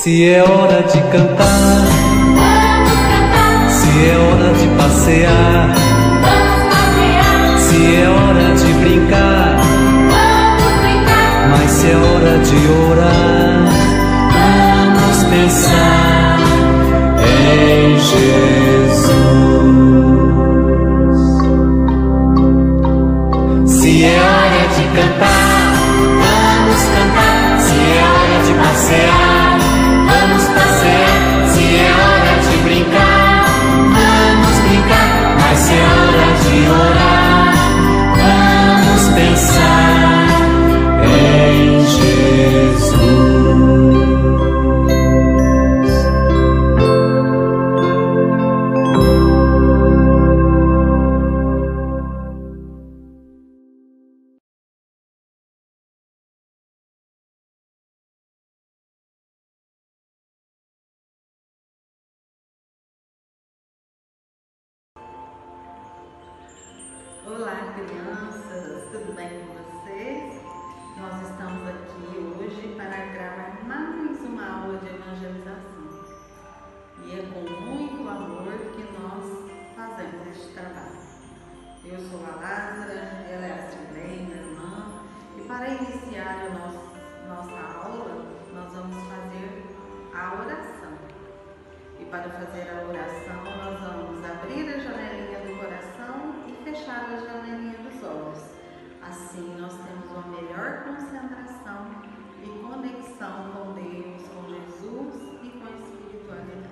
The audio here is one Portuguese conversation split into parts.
Se é hora de cantar, vamos cantar. se é hora de passear, Vamos passear. se é hora de brincar, Vamos brincar. mas se é hora de orar, vamos pensar em Jesus. Se é hora de cantar, vamos cantar. Se é hora de passear, vamos passear. Se é hora de brincar, vamos brincar. Mas se é hora de orar, vamos pensar em Jesus. Olá, crianças, tudo bem com vocês? Nós estamos aqui hoje para gravar mais uma aula de evangelização. E é com muito amor que nós fazemos este trabalho. Eu sou a Lázara, ela é a Cirlei, minha irmã, e para iniciar a nossa aula, nós vamos fazer a oração. E para fazer a oração, nós vamos abrir a janelinha do coração e fechar a janelinha dos olhos. Assim, nós temos uma melhor concentração e conexão com Deus, com Jesus e com a espiritualidade.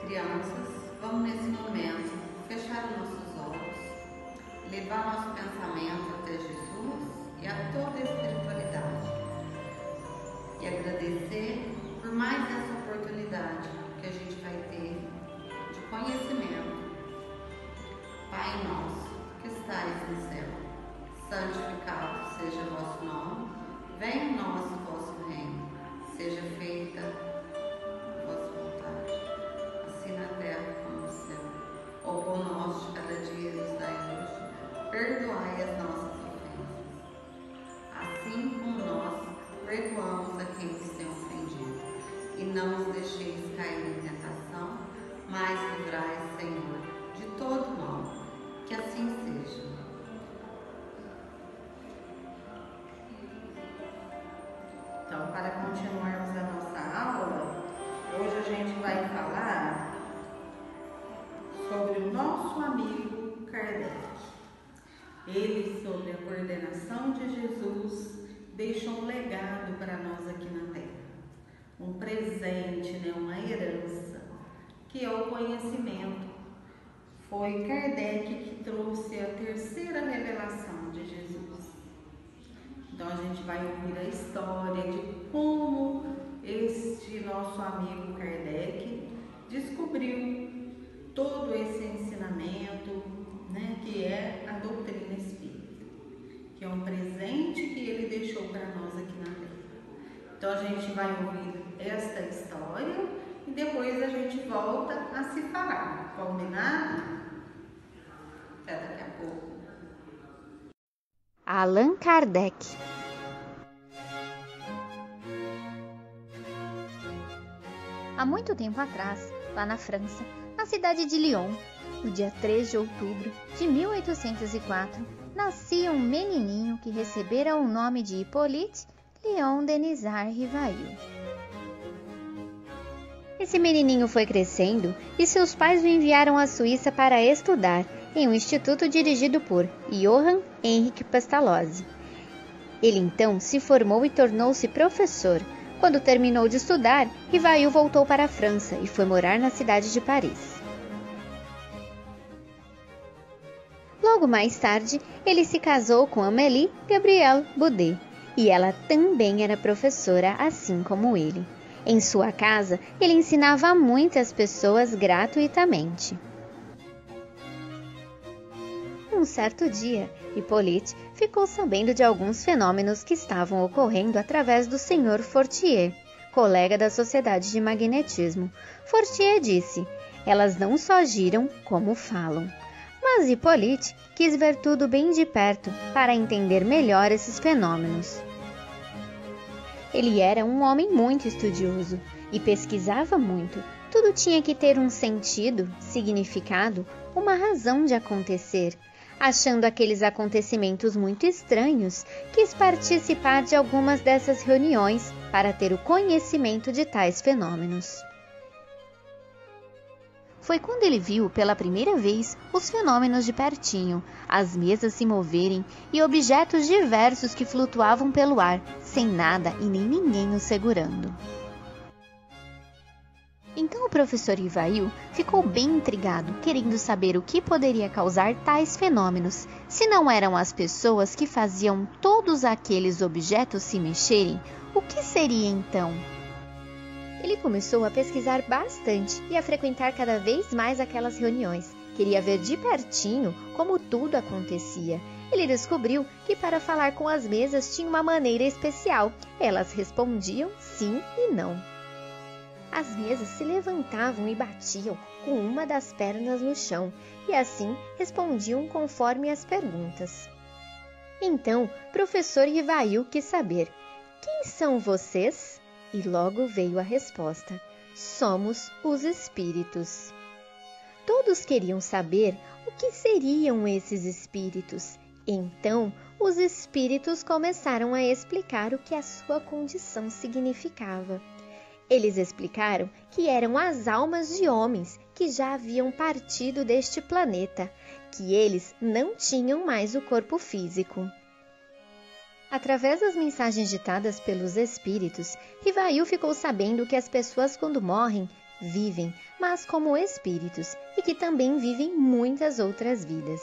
Crianças, vamos nesse momento fechar os nossos olhos, levar nosso pensamento até Jesus e a toda a espiritualidade e agradecer por mais essa oportunidade que a gente vai ter de conhecimento. Pai nosso, que estais no céu, santificado seja o vosso nome, venha em nós o vosso reino, seja feita a vossa vontade, assim na terra como no céu. O pão nosso de cada dia nos dai hoje, perdoai as nossas ofensas, assim como nós perdoamos a quem nos tem ofendido. E não nos deixeis cair em tentação, mas livrai, Senhor, de todo mal. Que assim seja. Então, para continuarmos a nossa aula, hoje a gente vai falar sobre o nosso amigo Kardec. Ele, sob a coordenação de Jesus, deixou um legado para nós aqui na Terra. Um presente, uma herança, que é o conhecimento. Foi Kardec que trouxe a terceira revelação de Jesus. Então a gente vai ouvir a história de como este nosso amigo Kardec descobriu todo esse ensinamento, que é a doutrina espírita, que é um presente que ele deixou para nós aqui na Terra. Então a gente vai ouvir esta história e depois a gente volta a se falar. Combinado? Até daqui a pouco. Allan Kardec. Há muito tempo atrás, lá na França, na cidade de Lyon, no dia 3 de outubro de 1804, nascia um menininho que recebera o nome de Hippolyte Léon Denisard Rivail. Esse menininho foi crescendo e seus pais o enviaram à Suíça para estudar em um instituto dirigido por Johann Henrique Pestalozzi. Ele então se formou e tornou-se professor. Quando terminou de estudar, Rivail voltou para a França e foi morar na cidade de Paris. Logo mais tarde, ele se casou com Amélie Gabrielle Baudet, e ela também era professora, assim como ele. Em sua casa, ele ensinava a muitas pessoas gratuitamente. Um certo dia, Hippolyte ficou sabendo de alguns fenômenos que estavam ocorrendo através do Sr. Fortier, colega da Sociedade de Magnetismo. Fortier disse: "Elas não só giram, como falam." Mas Hippolyte quis ver tudo bem de perto para entender melhor esses fenômenos. Ele era um homem muito estudioso e pesquisava muito. Tudo tinha que ter um sentido, significado, uma razão de acontecer. Achando aqueles acontecimentos muito estranhos, quis participar de algumas dessas reuniões para ter o conhecimento de tais fenômenos. Foi quando ele viu pela primeira vez os fenômenos de pertinho, as mesas se moverem e objetos diversos que flutuavam pelo ar, sem nada e nem ninguém os segurando. Então o professor Ivail ficou bem intrigado, querendo saber o que poderia causar tais fenômenos, se não eram as pessoas que faziam todos aqueles objetos se mexerem, o que seria então? Ele começou a pesquisar bastante e a frequentar cada vez mais aquelas reuniões. Queria ver de pertinho como tudo acontecia. Ele descobriu que para falar com as mesas tinha uma maneira especial. Elas respondiam sim e não. As mesas se levantavam e batiam com uma das pernas no chão e assim respondiam conforme as perguntas. Então, professor Ivail quis saber: quem são vocês? E logo veio a resposta: somos os espíritos. Todos queriam saber o que seriam esses espíritos. Então, os espíritos começaram a explicar o que a sua condição significava. Eles explicaram que eram as almas de homens que já haviam partido deste planeta, que eles não tinham mais o corpo físico. Através das mensagens ditadas pelos espíritos, Ivail ficou sabendo que as pessoas, quando morrem, vivem, mas como espíritos, e que também vivem muitas outras vidas.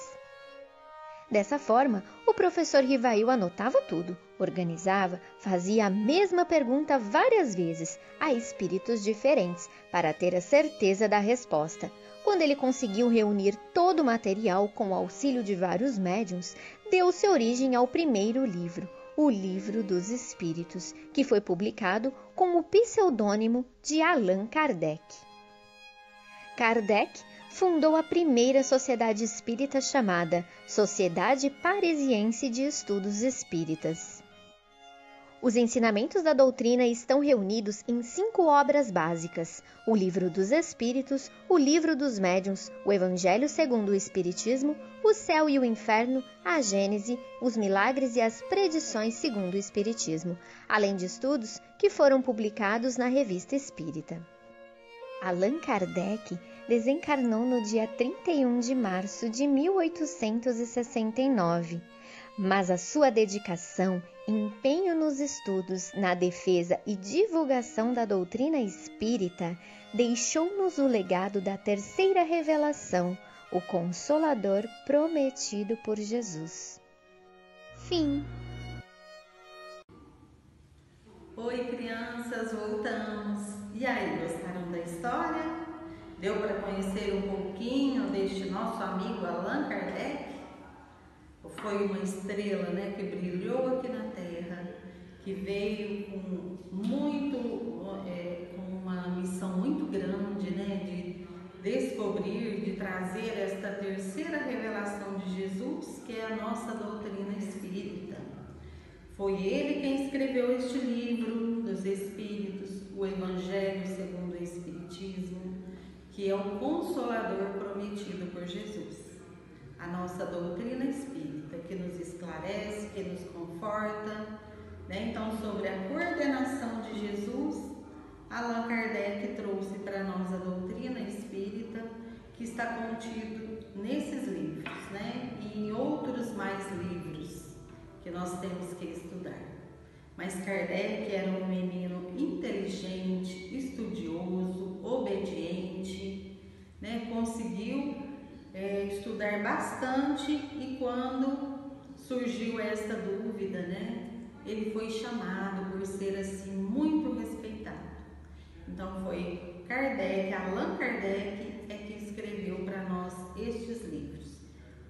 Dessa forma, o professor Ivail anotava tudo, organizava, fazia a mesma pergunta várias vezes a espíritos diferentes para ter a certeza da resposta. Quando ele conseguiu reunir todo o material com o auxílio de vários médiuns, deu-se origem ao primeiro livro, o Livro dos Espíritos, que foi publicado com o pseudônimo de Allan Kardec. Kardec fundou a primeira sociedade espírita chamada Sociedade Parisiense de Estudos Espíritas. Os ensinamentos da doutrina estão reunidos em 5 obras básicas: o Livro dos Espíritos, o Livro dos Médiuns, o Evangelho segundo o Espiritismo, o Céu e o Inferno, a Gênese, os Milagres e as Predições segundo o Espiritismo, além de estudos que foram publicados na Revista Espírita. Allan Kardec desencarnou no dia 31 de março de 1869, mas a sua dedicação e empenho nos estudos, na defesa e divulgação da doutrina espírita deixou-nos o legado da terceira revelação, o Consolador prometido por Jesus. Fim. Oi, crianças, voltamos. E aí, gostaram da história? Deu para conhecer um pouquinho deste nosso amigo Allan Kardec? Foi uma estrela, né, que brilhou aqui na Terra, que veio com uma missão muito grande, né, de descobrir, de trazer esta terceira revelação de Jesus, que é a nossa doutrina espírita. Foi ele quem escreveu este livro dos Espíritos, o Evangelho segundo o Espiritismo, que é o Consolador prometido por Jesus. A nossa doutrina espírita, que nos esclarece, que nos conforta, né? Então, sobre a coordenação de Jesus, Allan Kardec trouxe para nós a doutrina espírita, que está contido nesses livros, né? E em outros mais livros que nós temos que estudar. Mas Kardec era um menino inteligente, estudioso, obediente, né? Conseguiu estudar bastante, e quando surgiu esta dúvida, né, ele foi chamado por ser assim muito respeitado. Então foi Kardec, Allan Kardec, que escreveu para nós estes livros,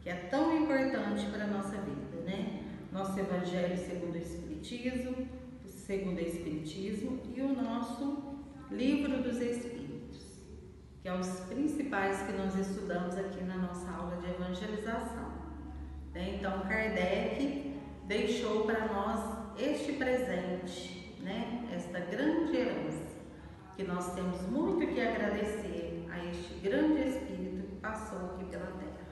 que é tão importante para a nossa vida, né? Nosso Evangelho segundo o Espiritismo, e o nosso Livro dos Espíritos, que é os principais que nós estudamos aqui na nossa aula de evangelização. Então, Kardec deixou para nós este presente, né, esta grande herança, que nós temos muito que agradecer a este grande Espírito que passou aqui pela Terra.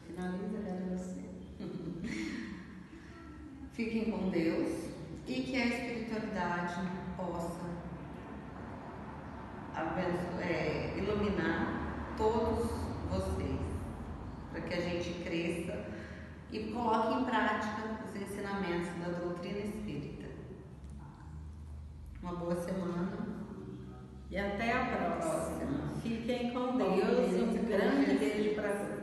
Finaliza, era você. Fiquem com Deus e que a espiritualidade possa iluminar todos vocês, para que a gente cresça e coloque em prática os ensinamentos da doutrina espírita. Uma boa semana E até a próxima. Fiquem com Deus e um grande beijo para todos.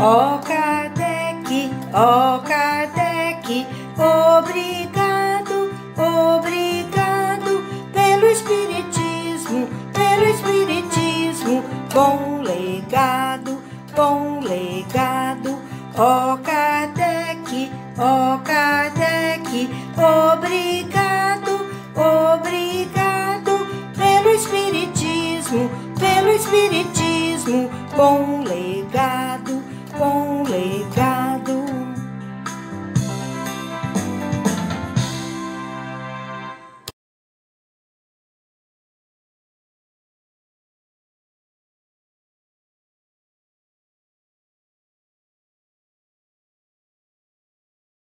Ó Kardec, obrigado, obrigado pelo Espiritismo, bom legado, bom legado. Ó Kardec, obrigado.